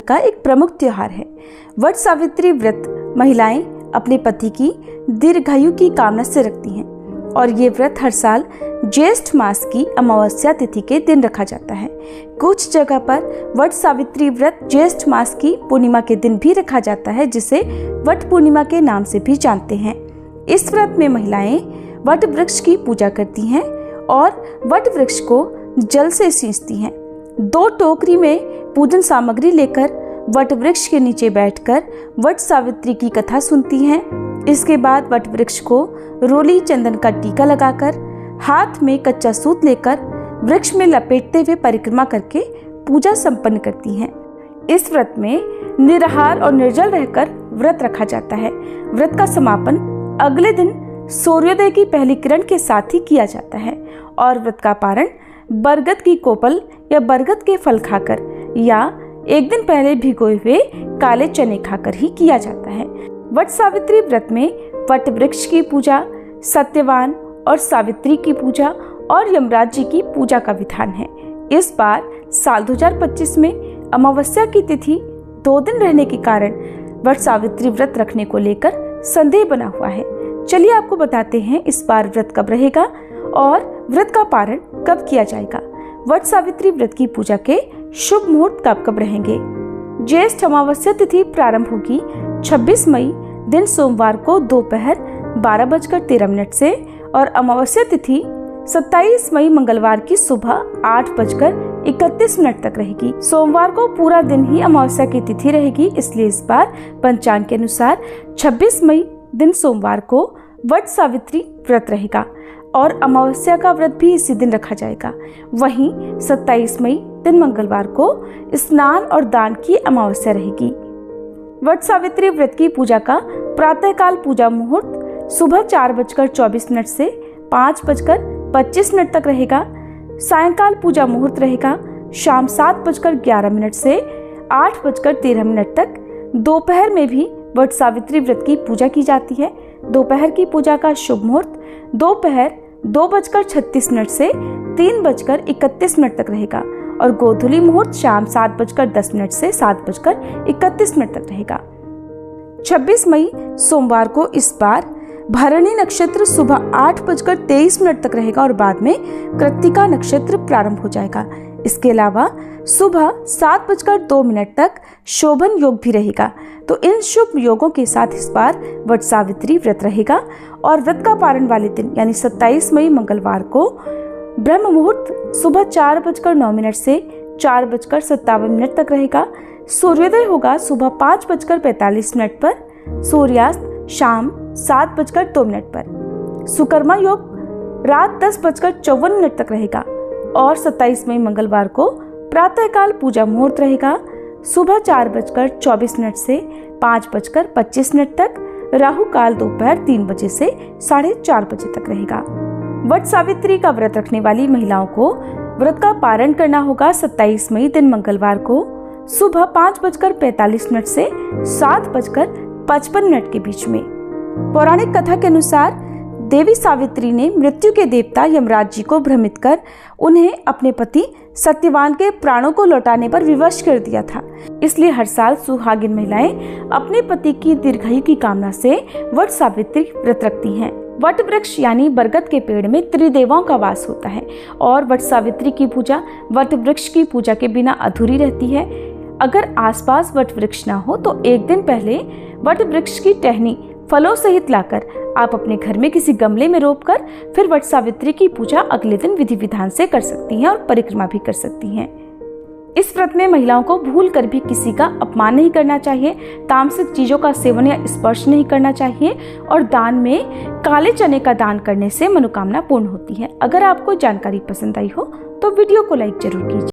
का एक प्रमुख त्योहार है। वट सावित्री व्रत महिलाएं अपने पति की दीर्घायु की कामना से रखती हैं और ये व्रत हर साल ज्येष्ठ मास की अमावस्या तिथि के दिन रखा जाता है। कुछ जगह पर वट सावित्री व्रत ज्येष्ठ मास की पूर्णिमा के दिन भी रखा जाता है, जिसे वट पूर्णिमा के नाम से भी जानते हैं। इस व्रत में महिलाएं वट वृक्ष की पूजा करती हैं और वट वृक्ष को जल से सींचती हैं। 2 टोकरी में पूजन सामग्री लेकर वट वृक्ष के नीचे बैठकर वट सावित्री की कथा सुनती हैं। इसके बाद वट वृक्ष को रोली चंदन का टीका लगाकर हाथ में कच्चा सूत लेकर वृक्ष में लपेटते हुए परिक्रमा करके पूजा संपन्न करती हैं। इस व्रत में निराहार और निर्जल रहकर व्रत रखा जाता है। व्रत का समापन अगले दिन सूर्योदय की पहली किरण के साथ ही किया जाता है और व्रत का पारण बरगद की कोपल या बरगद के फल खाकर या एक दिन पहले भिगोए हुए काले चने खाकर ही किया जाता है। वट सावित्री व्रत में वट वृक्ष की पूजा, सत्यवान और सावित्री की पूजा और यमराज जी की पूजा का विधान है। इस बार साल 2025 में अमावस्या की तिथि 2 दिन रहने के कारण वट सावित्री व्रत रखने को लेकर संदेह बना हुआ है। चलिए आपको बताते हैं इस बार व्रत कब रहेगा और व्रत का पारण कब किया जाएगा। वट सावित्री व्रत की पूजा के शुभ मुहूर्त कब कब रहेंगे। ज्येष्ठ अमावस्या तिथि प्रारंभ होगी 26 मई दिन सोमवार को दोपहर 12:13 से और अमावस्या तिथि 27 मई मंगलवार की सुबह 8:31 तक रहेगी। सोमवार को पूरा दिन ही अमावस्या की तिथि रहेगी, इसलिए इस बार पंचांग के अनुसार 26 मई दिन सोमवार को वट सावित्री व्रत रहेगा और अमावस्या का व्रत भी इसी दिन रखा जाएगा। वहीं 27 मई दिन मंगलवार को स्नान और दान की अमावस्या रहेगी। वट सावित्री व्रत की पूजा का प्रातःकाल पूजा मुहूर्त सुबह 4:24 से 5:25 तक रहेगा। सायंकाल पूजा मुहूर्त रहेगा शाम 7:11 से 8:13 तक। दोपहर में भी वट सावित्री व्रत की पूजा की जाती है। दोपहर की पूजा का शुभ मुहूर्त दोपहर 2:36 से 3:31 तक रहेगा और गोधूली मुहूर्त शाम 7:10 से 7:31 तक रहेगा। 26 मई सोमवार को इस बार भरणी नक्षत्र सुबह 8:23 तक रहेगा और बाद में कृत्तिका नक्षत्र प्रारंभ हो जाएगा। इसके अलावा सुबह 7:02 तक शोभन योग भी रहेगा। तो इन शुभ योगों के साथ इस बार वट सावित्री व्रत रहेगा और व्रत का पारण वाले दिन यानी 27 मई मंगलवार को ब्रह्म मुहूर्त सुबह 4:09 से 4:57 तक रहेगा। सूर्योदय होगा सुबह 5:45 पर, सूर्यास्त शाम 7:02 पर। सुकर्मा योग रात 10:54 तक रहेगा और 27 मई मंगलवार को प्रातःकाल पूजा मुहूर्त रहेगा सुबह 4:24 से 5:25 तक। राहु काल दोपहर 3 बजे से 4:30 बजे तक रहेगा। वट सावित्री का व्रत रखने वाली महिलाओं को व्रत का पारण करना होगा 27 मई दिन मंगलवार को सुबह 5:45 से 7:55 के बीच में। पौराणिक कथा के अनुसार देवी सावित्री ने मृत्यु के देवता यमराज जी को भ्रमित कर उन्हें अपने पति सत्यवान के प्राणों को लौटाने पर विवश कर दिया था। इसलिए हर साल सुहागिन महिलाएं अपने पति की दीर्घायु की कामना से वट सावित्री व्रत रखती हैं। वट वृक्ष यानी बरगद के पेड़ में त्रिदेवों का वास होता है और वट सावित्री की पूजा वट वृक्ष की पूजा के बिना अधूरी रहती है। अगर आसपास वट वृक्ष ना हो तो एक दिन पहले वट वृक्ष की टहनी फलों सहित लाकर आप अपने घर में किसी गमले में रोपकर फिर वट सावित्री की पूजा अगले दिन विधि विधान से कर सकती हैं और परिक्रमा भी कर सकती हैं। इस व्रत में महिलाओं को भूल कर भी किसी का अपमान नहीं करना चाहिए, तामसिक चीजों का सेवन या स्पर्श नहीं करना चाहिए और दान में काले चने का दान करने से मनोकामना पूर्ण होती है। अगर आपको जानकारी पसंद आई हो तो वीडियो को लाइक जरूर कीजिए।